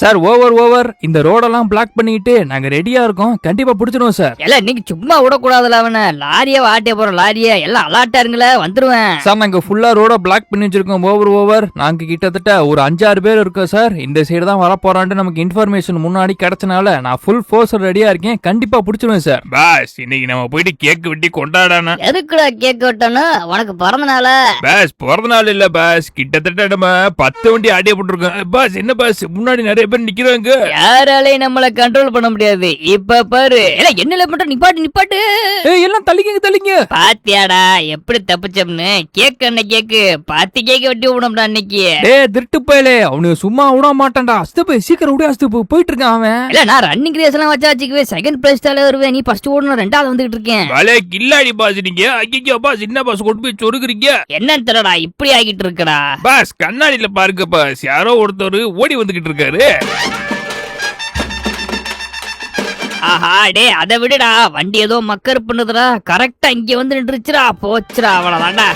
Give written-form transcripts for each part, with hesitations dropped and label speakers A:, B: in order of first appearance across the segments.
A: Sir over இந்த ரோடெல்லாம் black பண்ணிட்டு நாங்க ரெடியா இருக்கோம், கண்டிப்பா புடிச்சிடுவோம் சார்.
B: எல்லாம் இன்னைக்கு சும்மா விடக்கூடாதுல அவனை. லாரியா வாட்டிய போற லாரியா எல்லாம் அலாட்டா இருங்கள, வந்துருவேன்
A: சார். நாங்க ஃபுல்லா ரோட பிளாக் பண்ணி வச்சிருக்கோம். ஓவர் நாங்க கிட்டத்தட்ட ஒரு 5-6 பேர் இருக்கோம் சார். இந்த சைடு தான் வர போறான்ட்டு நமக்கு இன்ஃபர்மேஷன் முன்னாடி கிடைச்சனால நான் ஃபுல் ஃபோர்ஸ் ரெடியா இருக்கேன், கண்டிப்பா புடிச்சிடுவேன் சார்.
C: பாஸ் இன்னைக்கு நம்ம போயிட்டு கேக் வெட்டி கொண்டாடானா?
B: எதுக்குடா கேக் வெட்டனா? உனக்கு பிறந்த நாளா?
C: பாஸ் பிறந்த நாள் இல்ல பாஸ், கிட்டத்தட்ட நம்ம 10 வண்டி ஆடிய போட்டுருக்கோம். பாஸ் என்ன பாஸ் முன்னாடி நிறைய பேர் நிக்கிறாங்க,
B: யாராலையும் நம்மள கண்ட்ரோல் பண்ண முடியாது. இப்ப பாரு, என்னல மட்டும் நிப்பாட்டு.
A: எல்லாம் தள்ளிங்க.
B: பாத்தியாடா எப்படி தப்பிச்சோம்னு? கேக் என்ன கேக்கு 10 கேக் வெட்டி விடணும்டா அன்னைக்கு.
A: திருட்டு பயலே, அவனுக்கு சும்மா விட மாட்டான்டா. அஸ்தப்பு சீக்கிரம் விட, அஸ்தப்பு போயிட்டு இருக்கான் அவன்.
B: இல்ல நான் ரன்னிங் ரேஸ் எல்லாம் வச்சுக்குவே, செகண்ட் பிரைஸ் தால வருவேன். நீ ஃபர்ஸ்ட் ஓடணும், ரெண்டாவது வந்துட்டு இருக்கேன்.
C: பலே கில்லாடி பாஸ் நீங்க. ஐயோ பாஸ் என்ன பாஸ் கொண்டு போய் சொருகுறீங்க?
B: என்னன்னு தெரியடா இப்படி ஆகிட்டு இருக்கடா.
C: பாஸ் கண்ணாடியில பாருங்க பாஸ், யாரோ ஒருத்தர் ஓடி வந்துகிட்டு இருக்காரு.
B: ஆஹா டே, அதை விடுடா. வண்டி ஏதோ மக்கர் பண்ணுதுடா. கரெக்டா இங்க வந்து நின்றுச்சுடா. போச்சுடா, அவ்வளவுதான்டா.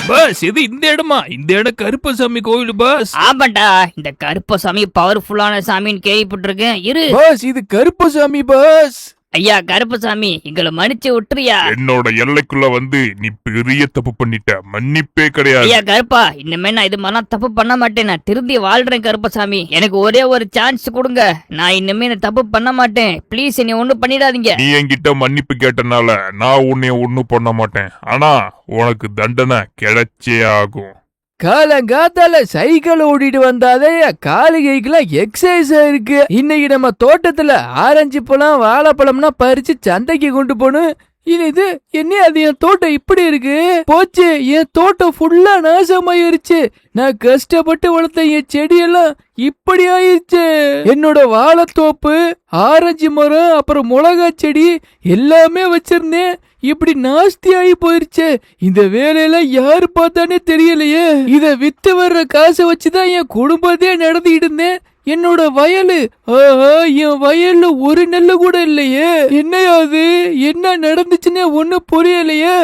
C: பாஸ் இது இந்த இடமா? இந்த இடம் கருப்பசாமி கோவில் பாஸ்.
B: ஆமாண்டா, இந்த கருப்பசாமி பவர்ஃபுல்லான சாமின்னு கேள்விப்பட்டிருக்கேன். இரு
A: பாஸ், இது கருப்பசாமி பாஸ்.
B: ஐயா கருப்பசாமி, எங்களை மன்னிச்சு விட்டுறியா?
C: என்னோட எல்லைக்குள்ள வந்து நீ பெரிய தப்பு பண்ணிட்ட, மன்னிப்பே கிடையாது.
B: ஐயா கருப்பா, இனிமே நான் இது மாதிரி தப்பு பண்ண மாட்டேன். நான் திருந்தி வாழ்றேன் கருப்பசாமி. எனக்கு ஒரே ஒரு சான்ஸ் கொடுங்க. நான் இனிமே தப்பு பண்ண மாட்டேன். ப்ளீஸ் என்னை ஒண்ணும் பண்ணிடாதீங்க.
C: நீ என்கிட்ட மன்னிப்பு கேட்டனால நான் உன்னைய ஒண்ணும் பண்ண மாட்டேன். ஆனா உனக்கு தண்டனை கிடைச்சே ஆகும்.
A: காலங்காத்தால சைக்கிள் ஓடிட்டு வந்தாதே காலு கைக்கெல்லாம் எக்ஸசைஸ் இருக்கு. இன்னைக்கு நம்ம தோட்டத்துல ஆரஞ்சு பழம் வாழைப்பழம்னா பறிச்சு சந்தைக்கு கொண்டு போகணும். இது என்ன, அது என் தோட்டம் இப்படி இருக்கு. போச்சு, என் தோட்டம் ஃபுல்லா நாசமாயிருச்சு. நான் கஷ்டப்பட்டு வளர்த்த என் செடியெல்லாம் இப்படி ஆயிருச்சு. என்னோட வாழைத்தோப்பு, ஆரஞ்சு மரம், அப்புறம் மிளகா செடி எல்லாமே வச்சிருந்தேன். இப்படி நாஸ்தி ஆகி போயிருச்சு. இந்த வேலையெல்லாம் யாரு பார்த்தானே தெரியலையே. இத வித்து வர்ற காசை வச்சுதான் என் குடும்பத்தையே நடத்திட்டு இருந்தேன். என்னோட வயலு, என் வயல்ல ஒரு நெல்லு கூட இல்லையே. என்னையாவது என்ன நடந்துச்சுன்னே ஒன்னும் புரியலையே.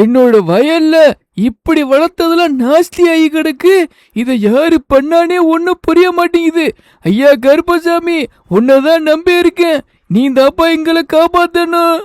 A: என்னோட வயல்ல இப்படி வளர்த்ததெல்லாம் நாஸ்தி ஆகி கிடக்கு. இத யாரு பண்ணானே ஒன்னும் புரிய மாட்டேங்குது. ஐயா கருப்பசாமி, உன்னதான் நம்பி இருக்கேன். நீ தாப்பா எங்களை காப்பாத்தணும்.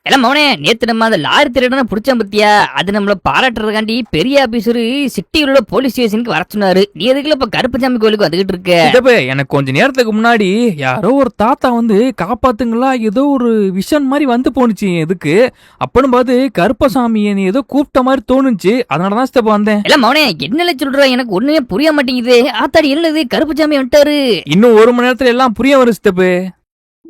B: எல்லாம் மவனே, நேத்து நம்ம அந்த லாரி திருடனை பிடிச்சோம் பத்தியா? அது நம்மள பாராட்டுறதுக்காண்டி பெரிய ஆபீசரு சிட்டியில் உள்ள போலீஸ் ஸ்டேஷனுக்கு வர சொன்னாரு. நீ எதுக்குள்ள இப்ப கருப்பசாமி கோயிலுக்கு வந்துகிட்டு இருக்க?
A: எனக்கு கொஞ்ச நேரத்துக்கு முன்னாடி யாரோ ஒரு தாத்தா வந்து காப்பாத்துங்களா ஏதோ ஒரு விஷன் மாதிரி வந்து போனுச்சு. எதுக்கு அப்படின்னு பார்த்து கருப்பசாமி ஏதோ கூப்பிட்ட மாதிரி தோணுச்சு. அதனாலதான் ஸ்டெப் வந்தேன்.
B: எல்லாம் மவனே, என்னல சொல்ற? எனக்கு ஒண்ணுமே புரிய மாட்டேங்குது. ஆத்தாடி என்னது, கருப்பசாமி வந்துட்டாரு.
A: இன்னும் 1 மணி நேரத்துல எல்லாம் புரிய வரும் ஸ்டெப்.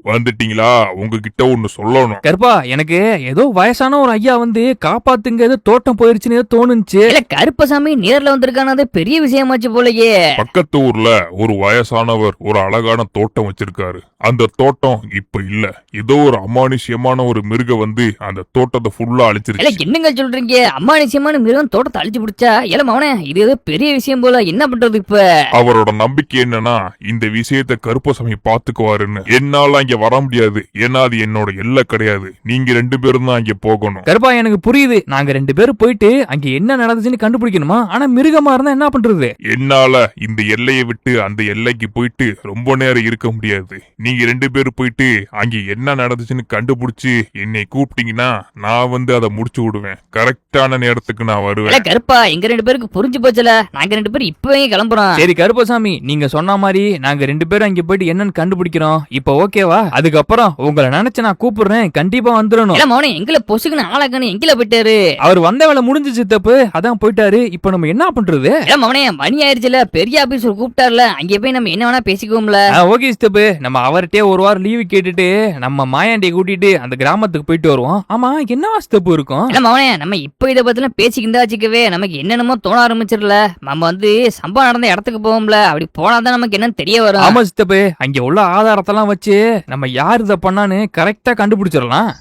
C: வந்துட்டீங்களா? உங்ககிட்ட ஒண்ணு சொல்லணும்.
A: கருப்பா, எனக்கு ஏதோ வயசான ஒரு ஐயா வந்து காப்பாத்துங்க, ஏதோ தோட்டம் போயிருச்சுன்னு ஏதோ தோணுச்சு.
B: இல்ல கருப்பசாமி நேர்ல வந்திருக்கான, அது பெரிய விஷயமாச்சு போலயே.
C: பக்கத்து ஊர்ல ஒரு வயசானவர் ஒரு அழகான தோட்டம் வச்சிருக்காரு. அந்த தோட்டம் இப்ப இல்ல. ஏதோ ஒரு அமானுஷ்யமான ஒரு மிருகம் வந்து அந்த தோட்டத்தை ஃபுல்லா அழிச்சிருச்சு.
B: என்னங்க சொல்றீங்க? அமானுஷ்யமான மிருகம் தோட்டத்தை அழிச்சு பிடிச்சா? இல்ல மவனே, இது ஏதோ பெரிய விஷயம் போல. என்ன பண்றது இப்ப?
C: அவரோட நம்பிக்கை என்னன்னா இந்த விஷயத்தை கருப்பசாமி பாத்துக்குவாருன்னு. என்னால அங்க வர முடியாது, ஏன்னா அது என்னோட எல்லை கிடையாது. நீங்க 2 பேரும் தான் அங்க போகணும்.
A: கருப்பா, எனக்கு புரியுது. நாங்க 2 பேரும் போயிட்டு அங்க என்ன நடந்துச்சுன்னு கண்டுபிடிக்கணுமா? ஆனா மிருகமா இருந்தா என்ன பண்றது?
C: என்னால இந்த எல்லையை விட்டு அந்த எல்லைக்கு போயிட்டு ரொம்ப நேரம் இருக்க முடியாது. நீங்க 2 பேரும் போயிட்டு அங்க என்ன நடந்துச்சுன்னு கண்டுபிடிச்சு என்னை கூப்பிட்டீங்கன்னா நான் வந்து அதை முடிச்சு விடுவேன். கரெக்டான நேரத்துக்கு நான் வருவேன்.
B: கருப்பா, எங்க 2 பேருக்கு புரிஞ்சு போச்சுல. நாங்க 2 பேரும் இப்பவே கிளம்புறோம்.
A: சரி கருப்பசாமி, நீங்க சொன்ன மாதிரி நாங்க 2 பேரும் அங்க போயிட்டு என்னன்னு கண்டுபிடிக்கிறோம். இப்ப ஓகேவா? அதுக்கப்புறம் உங்களை நினைச்சு நான் கூப்பிடுறேன், கண்டிப்பா வந்துடணும்.
B: மவனே, எங்களை பொசுக்குன்னு ஆளாக்கணும். எங்களை போயிட்டாரு.
A: அவர் வந்த வேலை முடிஞ்சிச்சு தப்பு, அதான் போயிட்டாரு. இப்ப நம்ம என்ன பண்றது?
B: மவனே, மணி ஆயிடுச்சுல, பெரிய ஆபீசர் கூப்பிட்டார்ல, அங்கே போய் நம்ம என்ன வேணா பேசிக்குவோம்ல.
A: ஓகே ஸ்டெப், நம்ம அவர்கிட்டே ஒரு வாரம் லீவு கேட்டுட்டு நம்ம மாயாண்டியை கூட்டிட்டு அந்த கிராமத்துக்கு போயிட்டு வருவோம். ஆமா, என்ன ஸ்டெப் இருக்கும்?
B: மவனே, நம்ம இப்ப இதை பத்தின பேசிக்கிட்டா வச்சுக்கவே நமக்கு என்னென்னமோ தோண ஆரம்பிச்சிடல. நம்ம வந்து சம்பவம் நடந்த இடத்துக்கு போவோம்ல, அப்படி போனாதான் நமக்கு என்னன்னு தெரிய வரும்.
A: ஆமா ஸ்டெப், அங்க உள்ள ஆதாரத்தெல்லாம் வச்சு நம்ம யார் இதை பண்ணான்னு கரெக்டா கண்டுபிடிச்சிடலாம்.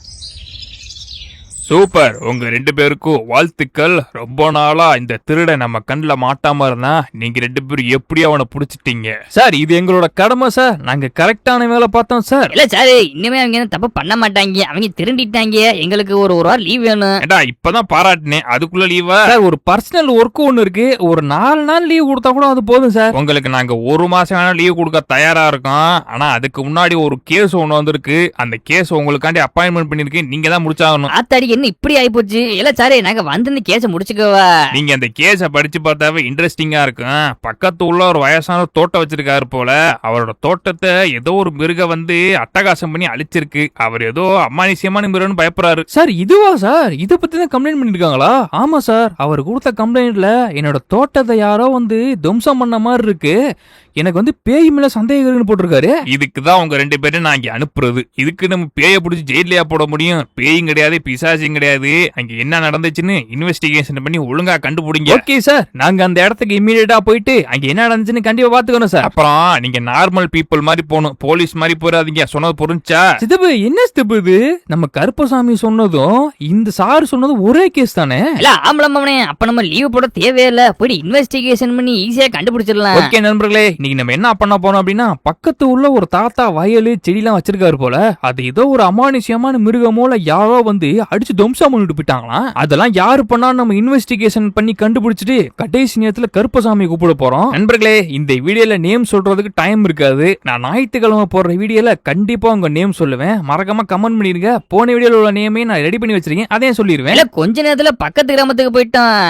A: சூப்பர், உங்க 2 பேருக்கும் வாழ்த்துக்கள். ரொம்ப நாளா இந்த திருட நம்ம கண்ணுல மாட்டாம இருந்தா நீங்க 2 பேரும் எப்படி அவனை புடிச்சிட்டீங்க. சார் இது எங்களோட கடமை சார், நாங்க கரெக்டான வேலை பார்த்தோம் சார்.
B: இல்ல சார், இனிமே அவங்க என்ன தப்பு பண்ண மாட்டாங்க, அவங்க திருண்டிட்டாங்க. எங்களுக்கு ஒரு வாரம் லீவ் வேணும்.
A: ஏடா இப்பதான் பாராட்டினேன், அதுக்குள்ள லீவா? சார் ஒரு பர்சனல் ஒர்க் ஒன்னு இருக்கு, ஒரு 4 நாள் லீவ் கொடுத்தா கூட அது போதும் சார். உங்களுக்கு நாங்க 1 மாசம் வேணா லீவ் கொடுக்க தயாரா இருக்கோம். ஆனா அதுக்கு முன்னாடி ஒரு கேஸ் ஒன்னு வந்திருக்கு, அந்த கேஸ் உங்களுக்காண்டி அப்பாயின்மெண்ட் பண்ணிருக்கு, நீங்க தான் முடிச்சாகணும்.
B: ஆத்தாடி என்ன இப்படி ஆயிப்போச்சு. இல்ல சார், நாங்க வந்து இந்த கேஸ முடிச்சுக்கவா?
A: நீங்க அந்த கேஸ படிச்சு பார்த்தாவே இன்ட்ரெஸ்டிங்கா இருக்கும். பக்கத்து உள்ள ஒரு வயசான தோட்டம் வச்சிருக்காரு போல, அவரோட தோட்டத்தை ஏதோ ஒரு மிருகம் வந்து அட்டகாசம் பண்ணி அழிச்சிருக்கு. அவர் ஏதோ அமானுஷ்யமான மிருகம்னு பயப்படுறாரு. சார் இதுவா சார், இத பத்தி தான் கம்ப்ளைண்ட் பண்ணிருக்காங்களா? ஆமா சார், அவர் கொடுத்த கம்ப்ளைண்ட்ல என்னோட தோட்டத்தை யாரோ வந்து துவம்சம் பண்ண மாதிரி இருக்கு, எனக்கு வந்து பேய் மேல சந்தேகம் போட்டிருக்காரு. இதுக்கு தான் உங்க 2 பேரும் நான் இங்க அனுப்புறது. இதுக்கு நம்ம பேயை பிடிச்சி ஜெயிலையா போட முடியும்? பேயும் கிடையாது, பிசாசும் கிடையாது. அங்க என்ன நடந்துச்சுன்னு இன்வெஸ்டிகேஷன் பண்ணி ஒழுங்கா கண்டுபிடிங்க. ஓகே சார், நாங்க அந்த இடத்துக்கு இமீடியட்டா போயிட்டு அங்க என்ன நடந்துச்சுன்னு கண்டிப்பா பாத்துக்கணும் சார். அப்புறம் நீங்க நார்மல் பீப்புள் மாதிரி போகணும், போலீஸ் மாதிரி போறாதீங்க. சொன்னது புரிஞ்சா? சித்தப்பு என்ன சித்தப்பு இது? நம்ம கருப்பசாமி சொன்னதும் இந்த சார் சொன்னதும் ஒரே கேஸ் தானே?
B: இல்ல ஆம்பளம்மாவனே, அப்ப நம்ம லீவ் போட தேவையில்ல, போய் இன்வெஸ்டிகேஷன் பண்ணி ஈஸியா கண்டுபிடிச்சிடலாம்.
A: ஓகே நண்பர்களே, இன்னைக்கு நம்ம என்ன பண்ண போறோம் அப்படின்னா, பக்கத்து உள்ள ஒரு தாத்தா வயலு செடிலாம் வச்சிருக்காரு போல, அது ஏதோ ஒரு அமானுஷ்யமான மிருகமோல யாரோ வந்து அடிச்சு துவம்சம் பண்ணிட்டு போயிட்டாங்களாம். அதெல்லாம் யாரு பண்ணா நம்ம இன்வெஸ்டிகேஷன் பண்ணி கண்டுபிடிச்சிட்டு கடைசி நேரத்துல கருப்பசாமி கூப்பிட போறோம். நண்பர்களே, இந்த வீடியோல நேம் சொல்றதுக்கு டைம் இருக்காது. நான் ஞாயிற்றுக்கிழமை போடுற வீடியோல கண்டிப்பா உங்க நேம் சொல்லுவேன். மறக்காம கமெண்ட் பண்ணிருங்க. போன வீடியோல உள்ள நேமே நான் ரெடி பண்ணி வச்சிருக்கேன், அதையும் சொல்லிடுவேன்.
B: இல்ல கொஞ்ச நேரத்துல பக்கத்து கிராமத்துக்கு போயிட்டான்.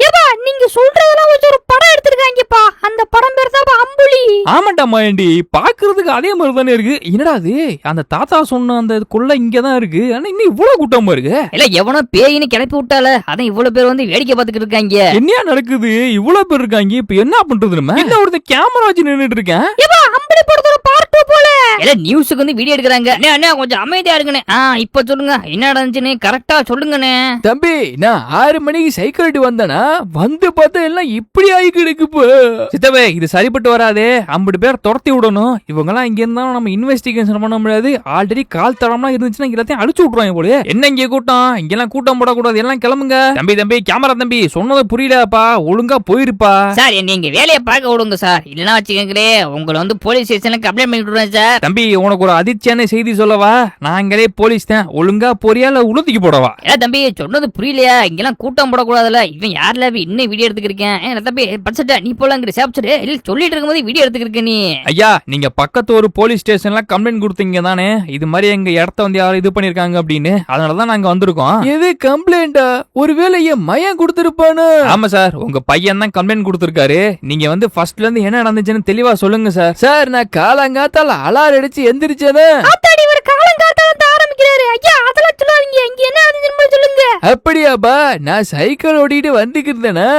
B: ஏப்பா நீங்க சொல்றதெல்லாம் வச்சு ஒரு படம் எடுத்துருக்காங்கப்பா, அந்த படம் பேர் தான் அம்புலி.
A: ஆமாண்டா மாயண்டி, பாக்குறதுக்கு அதே மாதிரி தானே இருக்கு. என்னடா அது, அந்த தாத்தா சொன்ன அந்த கொள்ள இங்கதான் இருக்கு, ஆனா இன்னும் இவ்வளவு கூட்டமா இருக்கு.
B: இல்ல எவனோ பேயின்னு கிளப்பி விட்டால, அதான் இவ்வளவு பேர் வந்து வேடிக்கை பார்த்துக்கிட்டு இருக்காங்க.
A: என்னையா நடக்குது, இவ்வளவு பேர் இருக்காங்க, இப்ப என்ன பண்றது? நம்ம என்ன ஒருத்த கேமரா வச்சு நின்னுட்டு இருக்கேன்.
B: அம்புலி படத்தோட பார்ட் 2 போல. இல்ல நியூஸுக்கு வந்து வீடியோ எடுக்கறாங்க. அண்ணே கொஞ்சம் அமைதியா இருங்கண்ணே. இப்ப சொல்லுங்க என்ன நடந்துச்சுன்னு கரெக்டா சொல்லுங்கண்ணே.
A: தம்பி, நான் 6 மணிக்கு சைக்கிள் ஓட்டி வந்தேனா, வந்து பார்த்தா எல்லாம் இப்படி ஆகி கிடக்குப்பா. சித்தவே இது சரிப்பட்டு வராதே, 50 பேர் துரத்தி விடணும். இவங்க எல்லாம் இங்க இருந்தாலும் நம்ம இன்வெஸ்டிகேஷன் பண்ண முடியாது. ஆல்ரெடி கால் தரம்லாம் இருந்துச்சுன்னா எல்லாத்தையும் அடிச்சு விட்டுருவாங்க போல. என்ன இங்க கூட்டம், இங்கெல்லாம் கூட்டம் போடக்கூடாது, எல்லாம் கிளம்புங்க. தம்பி கேமரா தம்பி, சொன்னது புரியலப்பா, ஒழுங்கா போயிருப்பா.
B: சார் நீங்க வேலையை பார்க்க விடுங்க சார், இல்லன்னா வச்சுக்கங்களே உங்களை வந்து போலீஸ் ஸ்டேஷன்ல கம்ப்ளைண்ட் பண்ணி விடுறேன் சார்.
A: தம்பி உனக்கு ஒரு அதிர்ச்சியான செய்தி சொல்லவா, நாங்களே போலீஸ் தான், ஒழுங்கா போறியா இல்ல உளுத்திக்கு போடவா?
B: தம்பி சொன்னது புரியலையா, இங்கெல்லாம் கூட்டம் போடக்கூடாதுல. இவன் யாருல இன்னும் வீடியோ எடுத்துக்கிருக்கேன். தம்பி படிச்சுட்ட நீ போலாங்கிற சாப்பிட்டு இல்ல சொல்லிட்டு இருக்கும்போது வீடியோ எடுத்துக்கிருக்க நீ.
A: ஐயா நீங்க பக்கத்து ஒரு போலீஸ் ஸ்டேஷன்ல கம்ப்ளைண்ட் கொடுத்தீங்க தானே, இது மாதிரி எங்க இடத்த வந்து யாரும் இது பண்ணிருக்காங்க அப்படின்னு, அதனாலதான் நாங்க வந்திருக்கோம். எது கம்ப்ளைண்டா? ஒருவேளை என் மையன் கொடுத்திருப்பானு? ஆமா சார், உங்க பையன் தான் கம்ப்ளைண்ட் கொடுத்திருக்காரு. நீங்க வந்து ஃபர்ஸ்ட்ல இருந்து என்ன நடந்துச்சுன்னு தெளிவா சொல்லுங்க சார். சார் நான் காலங்காத்தால அலாரம் அடிச்சு எந்திரிச்சேனே.
B: ஆத்தாடி ஒரு காலங்காத்தால ஆரம்பிக்கிறாரு. ஐயா அதெல்லாம் சொல்லாதீங்க, இங்க என்ன நடந்துச்சுன்னு சொல்லுங்க.
A: அப்படியாப்பா, நான் சைக்கிள் ஓட்டிட்டு வந்துக்கிட்டேனா,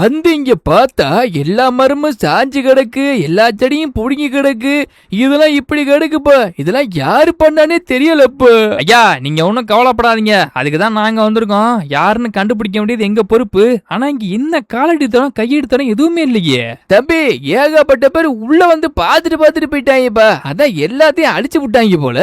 A: வந்து இங்க பார்த்தா எல்லா மரமும் சாஞ்சு கிடக்கு, எல்லா செடியும் புடுங்கி கிடக்கு. இதெல்லாம் இப்படி கிடக்குப்பா, இதெல்லாம் யாரு பண்ணானே தெரியலப்பா. ஐயா நீங்க ஒன்னும் கவலைப்படாதீங்க, அதுக்குதான் நாங்க வந்திருக்கோம். யாருன்னு கண்டுபிடிக்க வேண்டியது எங்க பொறுப்பு. ஆனா இங்க என்ன காலடித்தரம் கையெடுத்தரம் எதுவுமே இல்லையே. தம்பி ஏகப்பட்ட பேர் உள்ள வந்து பாத்துட்டு போயிட்டாங்கப்பா, அதான் எல்லாத்தையும் அடிச்சு விட்டாங்க போல.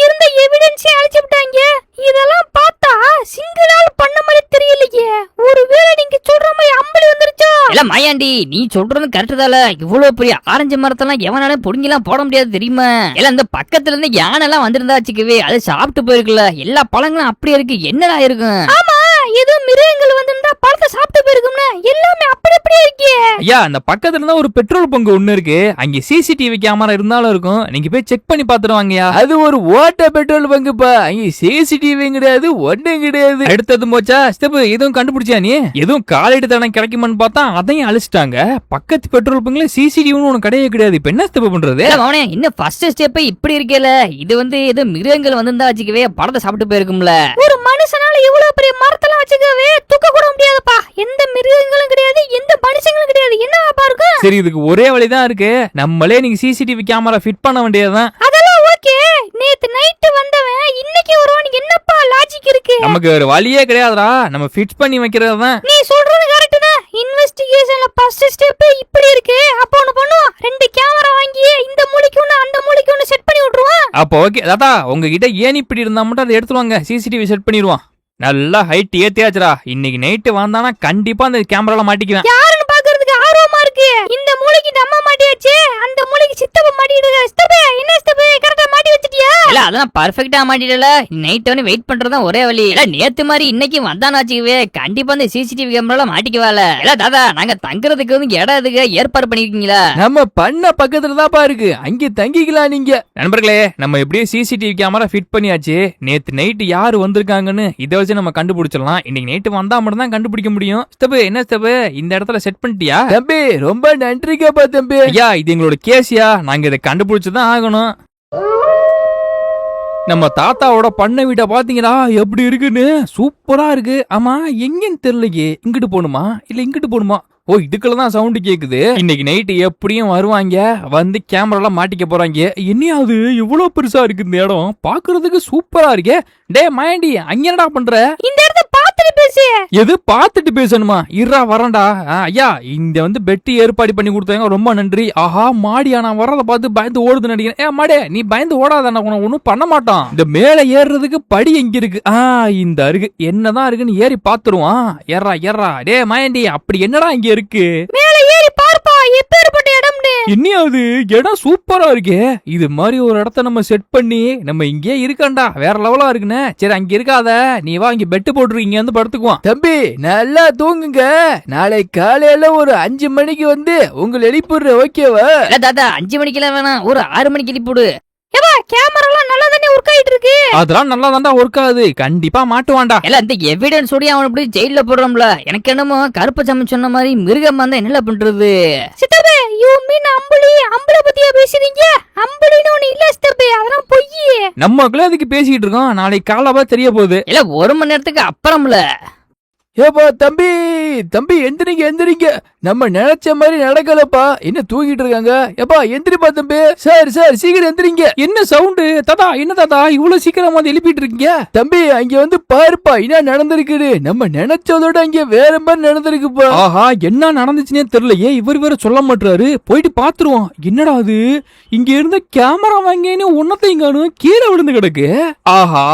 B: இருந்த எவிடன்ஸை அழிச்சு விட்டாங்க. இதெல்லாம் பார்த்தா சிங்கிள் ஆள் பண்ண மாதிரி தெரியலையே. ஒருவேளை நீங்க சொல்ற மாதிரி அம்பளி வந்துருச்சோ? இல்ல மாயாண்டி, நீ சொல்றது கரெக்ட் தால. இவ்வளவு பெரிய ஆரஞ்சு மரத்தெல்லாம் எவனாலும் புடுங்கிலாம் போட முடியாது தெரியுமா? இல்ல இந்த பக்கத்துல இருந்து யானை எல்லாம் வந்திருந்தாச்சுக்கவே அது சாப்பிட்டு போயிருக்குல்ல. எல்லா பழங்களும் அப்படியே இருக்கு, என்னடா இருக்கும்? ஆமா, ஏதோ மிருகங்கள் வந்திருந்தா பழத்தை சாப்பிட்டு போயிருக்கும்னா, எல்லாமே அப்படி அப்படியே இருக்கே.
A: ஐயா அந்த பக்கத்துல தான் ஒரு பெட்ரோல் பங்கு ஒண்ணு இருக்கு, அங்க சிசிடிவி கேமரா இருந்தாலும் இருக்கும், நீங்க போய் செக் பண்ணி பாத்துருவாங்கயா. அது ஒரு ஓட்ட பெட்ரோல் பங்குப்பா, அங்க சிசிடிவி கிடையாது, ஒண்ணும் கிடையாது. அடுத்தது மோச்சா ஸ்டெப் எதுவும் கண்டுபிடிச்சா நீ? எதுவும் காலடி தடம் கிடைக்குமான்னு பார்த்தா அதையும் அழிச்சிட்டாங்க. பக்கத்து பெட்ரோல் பங்குல சிசிடிவின்னு ஒண்ணு கிடையாது. இப்ப என்ன ஸ்டெப் பண்றது?
B: அவனே இன்னும் ஃபர்ஸ்ட் ஸ்டெப் இப்படி இருக்கேல. இது வந்து ஏதோ மிருகங்கள் வந்திருந்தாச்சுக்கவே பழத்தை சாப்பிட்டு போயிருக்கும்ல. ஒரு மனுஷனால இவ்வளவு பெரிய மரத்தெல்லாம் வச்சுக்கவே தூக்க கூட முடியாதுப்பா. எந்த மிருகங்களும் கிடையாது, எந்த மனுஷங்களும் கிடையாது, என்னவா பாருங்க.
A: சரி இதுக்கு ஒரே வழிதான் இருக்கு, நம்மளே நீங்க சிசிடிவி கேமரா ஃபிட் பண்ண வேண்டியதுதான்.
B: அதெல்லாம் ஓகே, நேத்து நைட் வந்தவன் இன்னைக்கு வருவான், என்னப்பா லாஜிக் இருக்கு?
A: நமக்கு ஒரு வழியே கிடையாதுடா, நம்ம ஃபிட் பண்ணி வைக்கிறதுதான்.
B: நீ சொல்றது கரெக்ட் தான். இன்வெஸ்டிகேஷன்ல ஃபர்ஸ்ட் ஸ்டெப் இப்படி இருக்கு. அப்ப ஒண்ணு பண்ணுவோம், 2 கேமரா வாங்கி இந்த மூலைக்கு ஒண்ணு அந்த மூலைக்கு ஒண்ணு செட் பண்ணி விட்டுருவோம்.
A: அப்போ ஓகே தாத்தா, உங்ககிட்ட ஏன் இப்படி இருந்தா மட்டும் அதை எடுத்துருவாங்க, சிசிடிவி செட் பண்ணிடுவான். நல்லா ஹைட் ஏத்தியாச்சுடா. இன்னைக்கு நைட்டு வந்தானா கண்டிப்பா அந்த கேமரால மாட்டிக்குவேன்.
B: யாருன்னு பாக்குறதுக்கு ஆர்வமா இருக்கு. இந்த மூளைக்கு நம்ம மாட்டியாச்சு, அந்த மூளைக்கு சித்தப்ப மாட்டிடுங்க. சித்தப்ப என்ன சித்தப்ப கரெக்டா மாட்டி வச்சிட்டியா?
D: இல்ல அதெல்லாம் பர்ஃபெக்ட்டா மாட்டிடல. நைட் வந்து வெயிட் பண்றதுதான் ஒரே வழி. இல்ல நேத்து மாதிரி இன்னைக்கு வந்தானாச்சுக்கவே கண்டிப்பா அந்த சிசிடிவி கேமரால மாட்டிக்குவால. இல்ல தாதா, நாங்க தங்குறதுக்கு வந்து இடம் எதுக்கு ஏற்பாடு பண்ணிருக்கீங்களா?
A: நம்ம பண்ண பக்கத்துல தான்ப்பா இருக்கு, அங்கே தங்கிக்கலாம் நீங்க. நண்பர்களே, நம்ம எப்படியே சிசிடிவி கேமரா ஃபிட் பண்ணியாச்சு. நேத்து நைட்டு யாரு வந்திருக்காங்கன்னு இதை வச்சு நம்ம கண்டுபிடிச்சிடலாம். இன்னைக்கு நைட்டு வந்தா மட்டும் தான் கண்டுபிடிக்க முடியும். ஸ்டெப் என்ன ஸ்டெப், இந்த இடத்துல செட் பண்ணிட்டியா? தம்பி ரொம்ப நன்றிக்கப்பா தம்பி. ஐயா, இது எங்களோட கேசியா, நாங்க இதை கண்டுபிடிச்சுதான் ஆகணும். நம்ம தாத்தாவோட பண்ணை வீட்டை பாத்தீங்களா எப்படி இருக்குன்னு? சூப்பரா இருக்கு. ஆமா, எங்கன்னு தெரியலையே. இங்கிட்டு போகணுமா இல்ல இங்கிட்டு போகணுமா? ஓ, இதுக்குள்ளதான் சவுண்ட் கேக்குது. இன்னைக்கு நைட்டு எப்படியும் வருவாங்க, வந்து கேமராலாம் மாட்டிக்க போறாங்க. என்னையாவது இவ்வளவு பெருசா இருக்கு இந்த இடம், பாக்குறதுக்கு சூப்பரா இருக்கே. டே மாயாண்டி, அங்க என்னடா பண்ற?
B: இந்த இடத்த பாத்துட்டு பேசு.
A: எது பாத்துட்டு பேசணுமா? இருடா வரேன்டா. ஐயா, இந்த வந்து பெட்டி ஏற்பாடு பண்ணி கொடுத்தாங்க, ரொம்ப நன்றி. ஆஹா, மாடியா, நான் வரத பார்த்து பயந்து ஓடுது நினைக்கிறேன். மாடே, நீ பயந்து ஓடாத, ஒன்னும் பண்ண மாட்டான். இந்த மேல ஏறுறதுக்கு படி எங்க இருக்கு? இந்த இருக்கு. என்னதான் இருக்குன்னு ஏறி பாத்துருவான். ஏறா ஏறா. டே மாயாண்டி, அப்படி என்னடா இங்க இருக்கு?
B: மேல ஏறி பார்ப்பா, எப்பேற்பட்ட இடம்னு.
A: இன்னியாவது இடம் சூப்பரா இருக்கே. இது மாதிரி ஒரு இடத்த நம்ம செட் பண்ணி நம்ம இங்கே இருக்காண்டா, வேற லெவலா இருக்குன்னு. சரி, அங்க இருக்காத, நீ வா, இங்க பெட்டு போட்டுருக்கீங்க, வந்து படுத்துக்குவான். தம்பி நல்லா தூங்குங்க, நாளை காலையில ஒரு 5 மணிக்கு வந்து உங்களை எழுப்பிடுற, ஓகேவா?
D: இல்ல தாத்தா, 5 மணிக்கெல்லாம் வேணாம், ஒரு 6 மணிக்கு எழுப்பிடு.
B: ஏப்பா, கேமராலாம் நல்லா தானே ஒர்க் ஆயிட்டு இருக்கு.
A: அதெல்லாம் நல்லா தாண்டா ஒர்க் ஆகுது, கண்டிப்பா மாட்டுவான்டா.
D: இல்ல இந்த எவிடன்ஸ் ஓடி அவன் இப்படி ஜெயில போடுறோம்ல, எனக்கு என்னமோ கருப்பு சாமி சொன்ன மாதிரி மிருகம் வந்தா என்ன பண்றது?
B: சித்தப்பே, யூ மீன் அம்புலி? அம்புல பத்தியா பேசுறீங்க? அம்புலின்னு ஒண்ணு இல்ல சித்தப்பே, அதெல்லாம் பொய்.
A: நம்மக்குள்ள அதுக்கு பேசிட்டு இருக்கோம், நாளைக்கு காலையில தெரிய போகுது.
D: இல்ல 1 மணி நேரத்துக்கு அப்புறம்ல.
A: ஏப்பா தம்பி, தம்பி எந்திரிங்க எந்திரிங்க, நம்ம நினைச்ச மாதிரி நடக்கலப்பா. என்ன தூங்கிட்டு இருக்காங்க? ஏப்பா எந்திரிப்பா தம்பி. சார் சார், சீக்கிரம் எந்திரிங்க. என்ன சவுண்டு தாத்தா? என்ன தாத்தா இவ்வளவு சீக்கிரமா வந்து எழுப்பிட்டு இருக்கீங்க? தம்பி அங்க வந்து பாருப்பா, என்ன நடந்திருக்குது. நம்ம நினைச்சதோட அங்க வேற மாதிரி நடந்திருக்குப்பா. ஆஹா, என்ன நடந்துச்சுன்னே தெரியலையே. இவர் வேற சொல்ல மாட்டாரு, போயிட்டு பாத்துருவோம். என்னடா அது, இங்க இருந்த கேமரா வாங்கினு ஒன்னத்தையும் காணும், கீழே விழுந்து கிடக்கு. ஆஹா,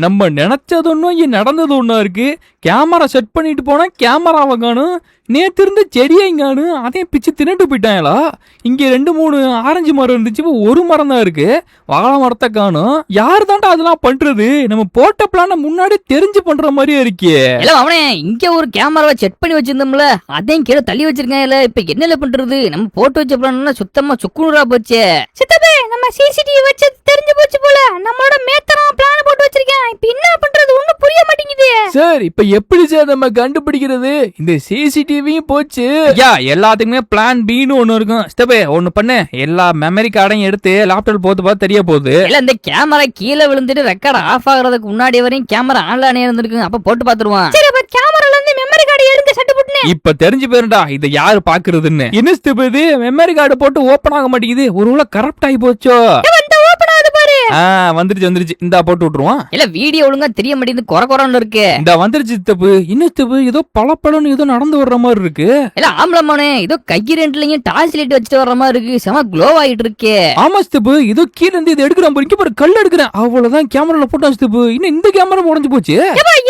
A: நம்ம நினைச்சது ஒன்னும் இங்க நடந்தது ஒன்னா இருக்கு. கேமரா செட் பண்ணிட்டு போனா கேமராவை காணும், நேத்து இருந்த செடியை காணும், அதையும் பிச்சு தின்னுட்டு போயிட்டாங்களா? இங்க 2-3 ஆரஞ்சு மரம் இருந்துச்சு, ஒரு மரம் தான் இருக்கு. வாழை மரத்தை காணும். யாரு தாண்டா அதெல்லாம் பண்றது? நம்ம போட்ட பிளான முன்னாடி தெரிஞ்சு பண்ற மாதிரியே இருக்கே.
D: இல்ல அவனே, இங்க ஒரு கேமராவை செட் பண்ணி வச்சிருந்தோம்ல, அதையும் கீழே தள்ளி வச்சிருக்காங்கல்ல. இப்ப என்னல பண்றது? நம்ம போட்டு வச்ச பிளான் சுத்தமா சுக்குநூறா போச்சு.
B: சித்தப்பே, நம்ம சிசிடிவி வச்சு தெரிஞ்சு போச்சு போல. நம்மளோட மேத்தரம் பிளான் போட்டு வச்சிருக்கேன். இப்ப என்ன பண்றது? ஒண்ணும் புரிய மாட்டேங்குது.
A: சார், இப்ப எப்படி சார் நம்ம கண்டுபிடிக்கிறது? இந்த சிசிடிவியும் போச்சு. யா, எல்லாத்துக்குமே பிளான் பின்னு ஒண்ணு இருக்கும். ஸ்டெப்பே ஒண்ணு பண்ணு, எல்லா மெமரி கார்டையும் எடுத்து லேப்டாப் பார்த்து தெரிய போகுது.
D: இல்ல இந்த கேமரா கீழே விழுந்துட்டு ரெக்கார்ட் ஆஃப் ஆகுறதுக்கு முன்னாடி வரையும் கேமரா ஆன்லைனே இருந்திருக்கு. அப்ப போட்டு பாத்துருவான்.
B: சரி, அப்ப கேமரால இருந்து மெமரி கார்டு எடுங்க, சட்டு புட்டுன்னு.
A: இப்ப தெரிஞ்சு போயிருண்டா இதை யாரு பாக்குறதுன்னு. என்ன ஸ்டெப் இது, மெமரி கார்டு போட்டு ஓபன் ஆக மாட்டேங்குது. ஒருவேளை கரப்ட் ஆகி போச்சோ?
B: இந்த ஓபன் ஆகுது பாரு.
A: வந்துருச்சு. இந்தா போட்டு விட்டுருவான்.
D: இல்ல வீடியோ ஒழுங்கா தெரிய மாட்டேங்குது, குறன்னு இருக்கு.
A: இந்த வந்துருச்சு ஸ்டெப். என்ன ஸ்டெப், ஏதோ பளபளன்னு ஏதோ நடந்து வர்ற மாதிரி இருக்கு.
D: இல்ல ஆம்பளமானே, ஏதோ கைக்கு ரெண்டுலயும் டார்ச் லைட் வச்சுட்டு வர்ற மாதிரி இருக்கு. செம க்ளோ ஆயிட்டு இருக்கு.
A: ஆமா ஸ்டெப், ஏதோ கீழ இருந்து இதை எடுக்கிறான் பாரு. இங்க பாரு, கல் எடுக்கிறேன். அவ்வளவுதான், கேமரால போட்டான் ஸ்டெப். இன்னும் இந்த கேமரா உடைஞ்சு போச்சு.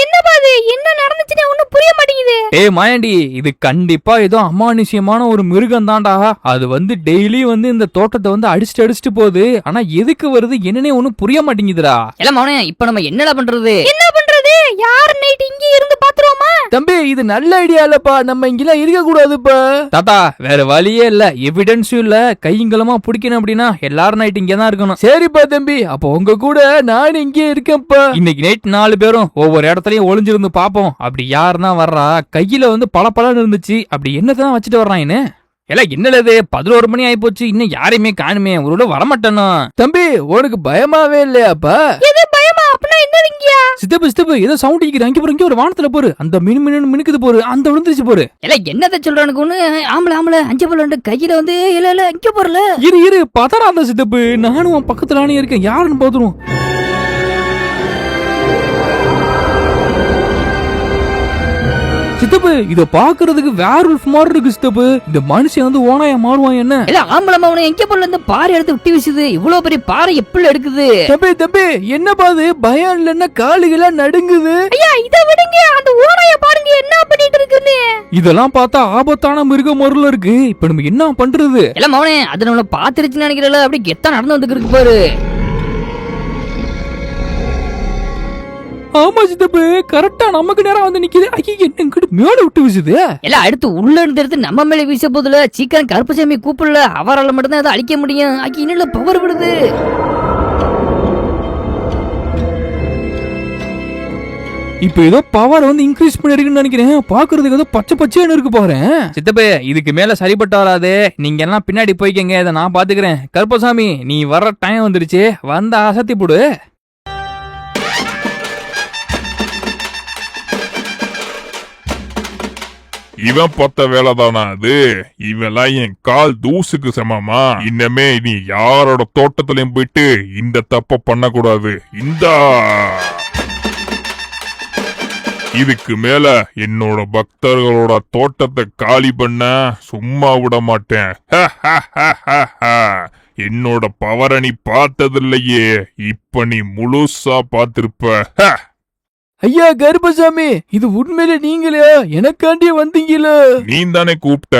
B: என்னப்பா இது, என்ன நடந்துச்சுன்னு ஒண்ணும் புரிய மாட்டேங்குது.
A: ஏய் மாயாண்டி, இது கண்டிப்பா ஏதோ அமானுஷ்யமான ஒரு மிருகம் தான்டா. அது வந்து டெய்லி வந்து இந்த தோட்டத்தை வந்து அடிச்சுட்டு போகுது. ஆனா எதுக்கு வருது என்னன்னே ஒண்ணும் புரிய மாட்டேங்குதுடா.
D: இல்ல மவனே, இப்ப நம்ம என்னடா பண்றது?
B: என்ன பண்றது? யார் நைட் இங்க இருந்து பாத்துருவோமா?
A: தம்பி, இது நல்ல ஐடியா இல்லப்பா, நம்ம இங்கெல்லாம் இருக்க கூடாதுப்பா. தாத்தா, வேற வழியே இல்ல, எவிடன்ஸும் இல்ல, கையங்கலமா பிடிக்கணும் அப்படின்னா எல்லாரும் நைட் இங்க தான் இருக்கணும். சரிப்பா தம்பி, அப்ப உங்க கூட நான் இங்கே இருக்கேன்ப்பா. இன்னைக்கு நைட் 4 பேரும் ஒவ்வொரு இடத்துலயும் ஒளிஞ்சிருந்து பாப்போம். அப்படி யாருன்னா வர்றா, கையில வந்து பளபளன்னு இருந்துச்சு, அப்படி என்னதான் வச்சுட்டு வர்றான்னு. எல்லாம் என்னது 11 மணி ஆயி போச்சு, இன்னும் யாரையுமே காணுமே, ஒரு வரமாட்டேனோ. தம்பி, உனக்கு பயமாவே இல்லையாப்பா?
B: எது பயமா? அப்படின்னா என்னதுங்கயா?
A: சித்தப்பு ஏதோ சவுண்ட் கேக்குது. அங்க போற, இங்க ஒரு வானத்துல போரு, அந்த மினுக்குது போரு, அந்த விழுந்துருச்சு போரு.
D: இல்ல என்னத சொல்றானுக்கு ஒண்ணு ஆம்பளை 5 பல்லு கையில வந்து இல்ல இங்க போறல.
A: இரு பதறாத சித்தப்பு, நானும் உன் பக்கத்துலானே இருக்கேன், யாருன்னு பாத்துருவோம். சித்தப்பு இத பாக்குறதுக்கு வேர்வல்ஃப் மாதிரி இருக்கு சித்தப்பு. இந்த மனுஷன் வந்து ஓனாயா மாறுவான் என்ன?
D: இல்ல ஆம்பளை மவனே எங்க போல இருந்து பாறை எடுத்து விட்டு வீசுது. இவ்வளவு பெரிய பாறை எப்படி எடுக்குது?
A: தம்பி தம்பி என்ன பாது பயம் இல்லன்னா காலுகளா நடுங்குது.
B: ஐயா இத விடுங்க, அந்த ஓனாய பாருங்க என்ன பண்ணிட்டு இருக்குன்னு.
A: இதெல்லாம் பார்த்தா ஆபத்தான மிருக மருள இருக்கு. இப்ப நம்ம என்ன பண்றது?
D: இல்ல மவனே அது நம்மள பாத்துருச்சுன்னு நினைக்கிறல. அப்படி கெத்தா நடந்து வந்து இருக்கு பாரு.
A: ஆமா சித்தப்பு கரெக்டா நமக்கு நேரம் வந்து நிக்குது. ஐயா என்ன இங்கிட்டு மேல விட்டு வீசுது.
D: எல்லாம் அடுத்து உள்ள இருந்து எடுத்து நம்ம மேல வீச போதுல. சீக்கிரம் கருப்பசாமி கூப்பிடல, அவரால் மட்டும்தான் அதை அழிக்க முடியும். ஆக்கி இன்னும் பவர் விடுது.
A: இப்ப ஏதோ பவர் வந்து இன்க்ரீஸ் பண்ணிருக்குன்னு நினைக்கிறேன். பாக்குறதுக்கு ஏதோ பச்சை பச்சைன்னு இருக்கு பாரு. சித்தப்பு இதுக்கு மேல சரிப்பட்டு வராது. நீங்க எல்லாம் பின்னாடி போய்க்கங்க, இதை நான் பாத்துக்கிறேன். கருப்பசாமி நீ வர்ற டைம் வந்துருச்சு, வந்த அசத்தி போடு.
C: இவன் பார்த்த வேலைதானா அது? இவெல்லாம் என் கால் தூசுக்கு சமமா? இன்னமே நீ யாரோட தோட்டத்திலயும் போயிட்டு இந்த தப்ப பண்ணக்கூடாது. இதுக்கு மேல என்னோட பக்தர்களோட தோட்டத்தை காலி பண்ண சும்மா விட மாட்டேன். என்னோட பவரை நீ பார்த்ததில்லையே, இப்ப நீ முழுசா பார்த்திருப்ப.
A: ஐயா கருப்பசாமி இது உண்மையில நீங்களே எனக்காண்டி வந்தீங்களா?
C: நீ தானே கூப்பிட்ட.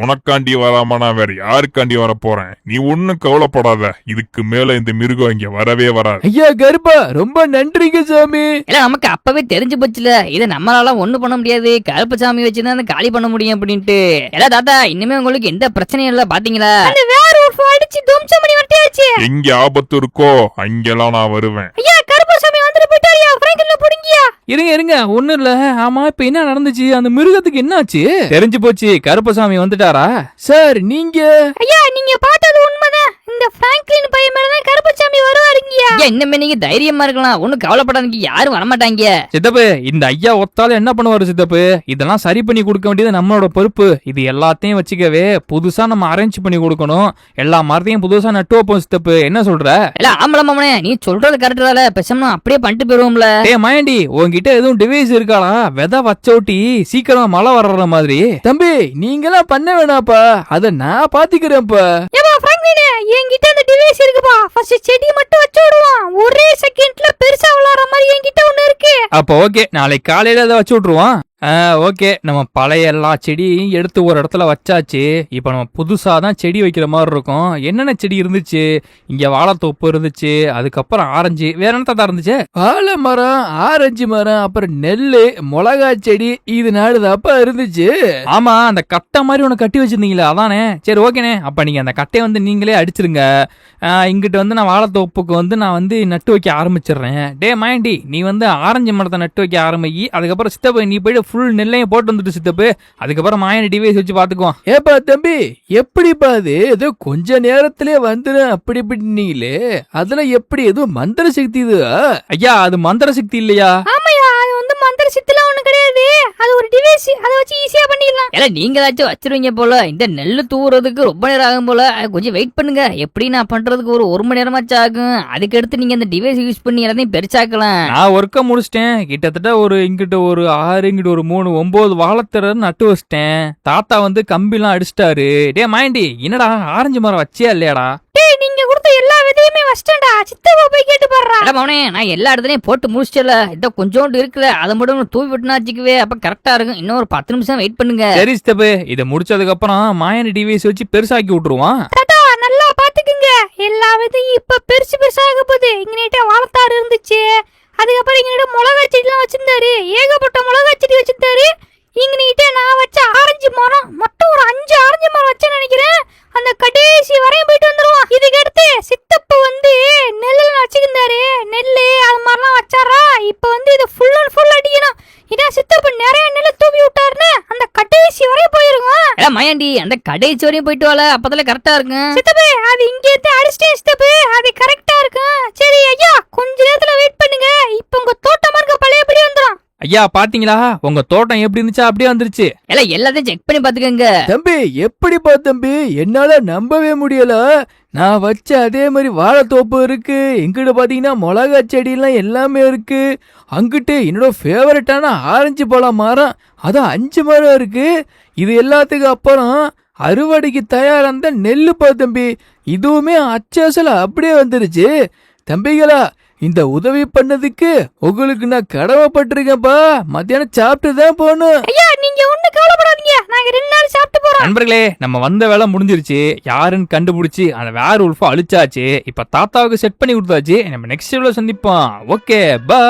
C: உனக்காண்டி வராம நான் வேற யாருக்காண்டி வர போறேன்? நீ ஒண்ணும் கவலைப்படாத. இதுக்கு மேல இந்த மிருகம் இங்க வரவே வராது.
A: ஐயா கருப்பா ரொம்ப நன்றிங்க சாமி.
D: இல்ல நமக்கு அப்பவே தெரிஞ்சு போச்சுல, இதை நம்மளால ஒண்ணு பண்ண முடியாது. கருப்பசாமி வச்சுதான் அந்த காலி பண்ண முடியும் அப்படின்ட்டு. இல்ல தாத்தா இனிமே உங்களுக்கு எந்த பிரச்சனையும் இல்ல பாத்தீங்களா?
B: அந்த வேர்வல்ஃப் அடிச்சு தும்சம் பண்ணி வரட்டியாச்சு.
C: எங்க ஆபத்து இருக்கோ அங்கெல்லாம் நான் வருவேன்.
B: ஐயா கருப்பசாமி வந்துட்டு போயிட்டாரியா, ஃப்ராங்கில்ல புடிங்கியா.
A: இருங்க இருங்க ஒண்ணும் இல்ல. ஆமா இப்ப என்ன நடந்துச்சு? அந்த மிருகத்துக்கு என்ன ஆச்சு? தெரிஞ்சு போச்சு, கருப்பசாமி வந்துட்டாரா? சார் நீங்க
B: ஐயா நீங்க பார்த்தது உண்மைதான். இந்த பிராங்க்லின் பையன் மேலதான் கருப்பசாமி வருவாருங்கயா.
D: இன்னுமே நீங்க தைரியமா இருக்கலாம், ஒண்ணும் கவலைப்படாதீங்க, யாரும் வரமாட்டாங்க.
A: சித்தப்பு இந்த ஐயா ஒத்தால என்ன பண்ணுவாரு சித்தப்பு? இதெல்லாம் சரி பண்ணி கொடுக்க வேண்டியது நம்மளோட பொறுப்பு. இது எல்லாத்தையும் வச்சுக்கவே புதுசா நம்ம அரேஞ்ச் பண்ணி கொடுக்கணும். எல்லா மரத்தையும் புதுசா நட்டு வைப்போம் சித்தப்பு. என்ன சொல்ற?
D: இல்ல ஆம்பளை மாமனே நீ சொல்றது கரெக்ட் தானே. பேசாம அப்படியே பண்ணிட்டு போயிருவோம்ல.
A: டேய் மாயண்டி உன்கிட்ட எதுவும் டிவைஸ் இருக்காளா? விதை வச்சோட்டி சீக்கிரமா மழை வர்ற மாதிரி. தம்பி நீங்களாம் பண்ண வேணாப்பா, அத நான் பாத்துக்கிறேன்ப்பா.
B: ஏமா பிராங்க்லின் என்கிட்ட அந்த டிவைஸ் இருக்குப்பா. ஃபர்ஸ்ட் செடி மட்டும் வச்சு விடுவான், ஒரே செகண்ட்ல பெருசா வளர மாதிரி என்கிட்ட ஒண்ணு இருக்கு.
A: அப்ப ஓகே நாளைக்கு காலையில அதை வச்சு விட்டுருவான். ஓகே நம்ம பழைய எல்லா செடியும் எடுத்து ஒரு இடத்துல வச்சாச்சு. இப்ப நம்ம புதுசா தான் செடி வைக்கிற மாதிரி இருக்கும். என்னென்ன செடி இருந்துச்சு? இங்க வாழைத்தோப்பு இருந்துச்சு, அதுக்கப்புறம் ஆரஞ்சு, வேற என்ன இருந்துச்சு? வாழை மரம், ஆரஞ்சு மரம், அப்புறம் நெல்லு, மிளகா செடி, இது நாடுதாப்பா இருந்துச்சு. ஆமா அந்த கட்டை மாதிரி உனக்கு கட்டி வச்சிருந்தீங்களா? அதானே. சரி ஓகேனே, அப்ப நீங்க அந்த கட்டையை வந்து நீங்களே அடிச்சிருங்க. இங்கிட்ட வந்து நான் வாழைத்தோப்புக்கு வந்து நான் வந்து நட்டு வைக்க ஆரம்பிச்சிடுறேன். டே மாயண்டி நீ வந்து ஆரஞ்சு மரத்தை நட்டு வைக்க ஆரம்பிக்கி. அதுக்கப்புறம் சித்தப்பு நீ போயிட்டு ஃபுல் நெல்லையும் போட்டு வந்துட்டு சித்தப்பு. அதுக்கப்புறம் மாயண்டி டிவைஸ் வச்சு பாத்துக்குவோம். ஏப்பா தம்பி எப்படிப்பா அது? ஏதோ கொஞ்ச நேரத்திலே வந்துரு அப்படி இப்படின்னீங்களே, அதெல்லாம் எப்படி? எதுவும் மந்திர சக்தி இது? ஐயா அது மந்திர சக்தி இல்லையா?
B: ஆமாயா அது வந்து மந்திர சித்தலாம் ஒண்ணு கிடையாது. அது ஒரு டிவைஸ், அதை வச்சு ஈஸியா பண்ணிடலாம்.
D: இல்ல நீங்களாச்சும் வச்சிருவீங்க போல. இந்த நெல்லு தூவுறதுக்கு ரொம்ப நேரம் ஆகும் போல. கொஞ்சம் வெயிட் பண்ணுங்க. எப்படி நான் பண்றதுக்கு ஒரு மணி நேரமாச்சும் ஆகும். அதுக்கு அடுத்து நீங்க அந்த டிவைஸ் யூஸ் பண்ணி எல்லாத்தையும் பெருசாக்கலாம்.
A: நான் ஒர்க்க முடிச்சிட்டேன். கிட்டத்தட்ட ஒரு இங்கிட்ட ஒரு 6, இங்கிட்ட ஒரு 3, 9 வாழைத்தர நட்டு வச்சிட்டேன். தாத்தா வந்து கம்பிலாம் அடிச்சிட்டாரு. டே மாயண்டி என்னடா ஆரஞ்சு மரம் வச்சியா இல்லையாடா?
B: டேய் நீங்க கொடுத்த எல்லா விதையுமே வச்சிட்டேன்டா. சித்தப்பா போய் கேட்டு பாருடா.
D: இல்ல மவனே நான் எல்லா இடத்துலயும் போட்டு முடிச்சிட்டல. இத கொஞ்சோண்டு இருக்குல்ல, அதை மட்டும் தூவி விட்டுனா வச்சுக்குவே, அப்ப கரெக்டா இருக்கும். இன்னும் ஒரு 10 நிமிஷம் வெயிட் பண்ணுங்க.
A: சரி சித்தப்பு இதை முடிச்சதுக்கு அப்புறம் மாயண்டி டிவைஸ் வச்சு பெருசாக்கி விட்டுருவான்.
B: தாத்தா நல்லா பாத்துக்குங்க, எல்லா விதையும் இப்ப பெருசு பெருசாக போகுது. இங்க நீட்டா வாழைத்தாறு இருந்துச்சு, அதுக்கப்புறம் இங்க மிளகா செடிலாம் வச்சிருந்தாரு, ஏகப்பட்ட மிளகா செடி வச்சிருந்தாரு. இங்க நீட்டா நான் வச்ச ஆரஞ்சு மரம் மொத்தம் ஒரு 5 ஆரஞ்சு மரம் வச்சேன்னு நினைக்கிறேன். அந்த கடைசி வரையும் போயிட்டு வந்துருவான். இதுக்கு அடுத்து சித்தப்ப வந்து நெல்லுல வச்சுக்கிந்தாரு, நெல்லு அது மாதிரிலாம் வச்சாரா. இப்ப வந்து இது ஃபுல் அண்ட் ஃபுல் அடிக்கணும். இதான் சித்தப்ப நிறைய நெல்லை தூவி விட்டாருன்னு அந்த கடைசி வரையும் போயிருங்க.
D: மயாண்டி அந்த கடைசி வரையும் போயிட்டு வாழ, அப்பதால கரெக்டா இருக்கும்.
B: சித்தப்பு அது இங்க இருந்து அடிச்சிட்டேன் சித்தப்பு, அது கரெக்டா இருக்கும். சரி ஐயா கொஞ்ச நேரத்துல வெயிட் பண்ணுங்க, இப்ப உங்க தோட்டமா இருக்க பழையபடி வந்துடும்.
A: ஐயா பாத்தீங்களா உங்க தோட்டம் எப்படி இருந்துச்சா அப்படியே வந்துருச்சு.
D: எல்லாம் எல்லாத்தையும் செக் பண்ணி பாத்துக்கங்க.
A: தம்பி எப்படிப்பா தம்பி, என்னால நம்பவே முடியல. நான் வச்ச அதே மாதிரி வாழைத்தோப்பு இருக்கு, எங்கிட்ட பாத்தீங்கன்னா மிளகா செடியெல்லாம் எல்லாமே இருக்கு. அங்கிட்டு என்னோட ஃபேவரட்டான ஆரஞ்சு பழம் மரம், அதான் 5 மரம் இருக்கு. இது எல்லாத்துக்கும் அப்புறம் அறுவடைக்கு தயாரான நெல்லுப்பா தம்பி, இதுவுமே அச்சாசல அப்படியே வந்துருச்சு. தம்பிகளா, இந்த உதவி பண்ணதுக்கு உங்களுக்கு நான் கடமைப்பட்டிருக்கேன்ப்பா. மத்தியானம் சாப்பிட்டு தான் போகணும்.
B: ஐயா நீங்க ஒண்ணு கவலைப்படாதீங்க, நாங்க 2 நாள் சாப்பிட்டு போறோம்.
A: நண்பர்களே, நம்ம வந்த வேலை முடிஞ்சிருச்சு. யாருன்னு கண்டுபிடிச்சு அந்த வேற உல்ஃபா அழிச்சாச்சு. இப்ப தாத்தாவுக்கு செட் பண்ணி கொடுத்தாச்சு. நம்ம நெக்ஸ்ட் வீடியோல சந்திப்போம். Okay, by.